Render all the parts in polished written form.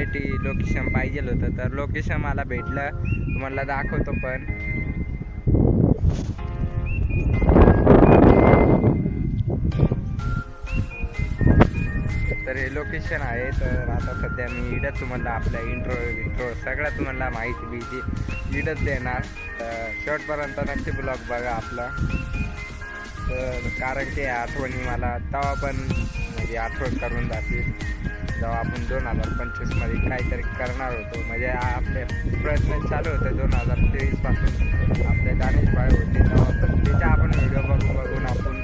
Quality location पाहिजे होतं, तर लोकेशन मला भेटलं, तुम्हाला दाखवतो. पण तर हे लोकेशन आहे. तर आता सध्या मी इडच तुम्हाला आपल्या इंट्रो सगळं तुम्हाला माहिती बिहिती इडच देणार. तर शेवटपर्यंत नक्की ब्लॉग बघा आपला. तर कारण की आठवणी मला तेव्हा पण म्हणजे आठवण करून जातील, जेव्हा आपण 2025मध्ये काहीतरी करणार होतो. म्हणजे आपले प्रयत्न चालू होते 2023 आपले दानेश भाई होते तेव्हा, पण त्याच्या आपण व्हिडिओ बघून आपण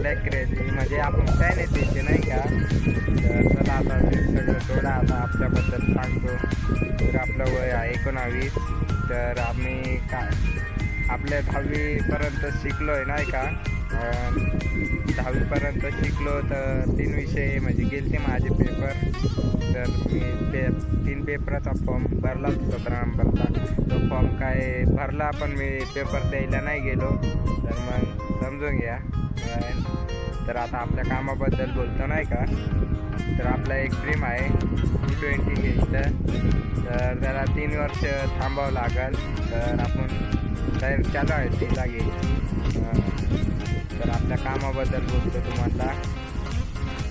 लय क्रेझी म्हणजे आपण काय नाही त्याचे नाही का. तर चला आता ते सगळं थोडं आता आपल्याबद्दल सांगतो. तर आपलं वय आहे 19. तर आम्ही आपल्या 10वीपर्यंत शिकलो आहे नाही का. 10वीपर्यंत शिकलो. तर 3 विषय म्हणजे गेले माझे पेपर. तर मी 3 पेपराचा फॉर्म भरला 17 नंबरचा. तो फॉर्म काय भरला, पण मी पेपर द्यायला नाही गेलो. तर मग समजून घ्या. तर आता आपल्या कामाबद्दल बोलतो नाही का. तर आपला एक ड्रीम आहे T20 घ्यायचं. तर त्याला 3 वर्ष थांबावं लागेल. तर आपण तयार चालू आहे तिला घ्यायची. तर आपल्या कामाबद्दल बोलतो तुम्हाला.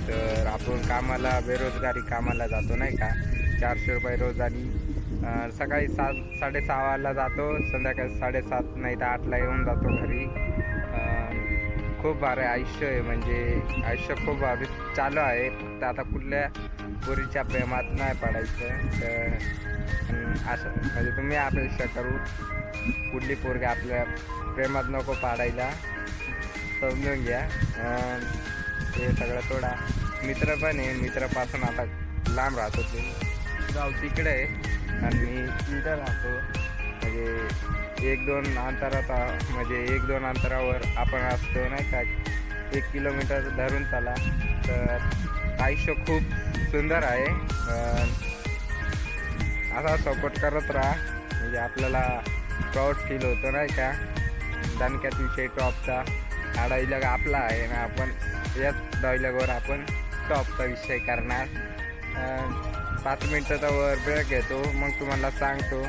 तर आपण कामाला बेरोजगारी कामाला जातो नाही का. 400 रुपये रोज आणि सकाळी 6:30 जातो, संध्याकाळी 7:30 नाही तर 8ला येऊन जातो घरी. खूप भारी आयुष्य आहे, म्हणजे आयुष्य खूप भारी चालू आहे. फक्त आता कुठल्या पोरीच्या प्रेमात नाही पडायचं. तर असं म्हणजे तुम्ही अपेक्षा करू कुठली पोरगी आपल्या प्रेमात नको पाडायला, समजून घ्या. ते सगळं थोडा मित्र पण आहे, मित्रापासून आता लांब राहतो. ते गाव तिकडे आहे आणि मी तिथं राहतो. म्हणजे 1-2 अंतरात, म्हणजे 1-2 अंतरावर आपण असतो नाही का. 1 किलोमीटर धरून चला. तर आयुष्य खूप सुंदर आहे. असा सपोर्ट करत राहा, म्हणजे आपल्याला प्राऊड फील होतो नाही का. दणक्यात विषय टॉपचा हा डायलॉग आपला आहे ना. आपण याच डायलॉगवर आपण टॉपचा विषय करणार. 5 मिनिटाचा वर ब्रेक घेतो, मग तुम्हाला सांगतो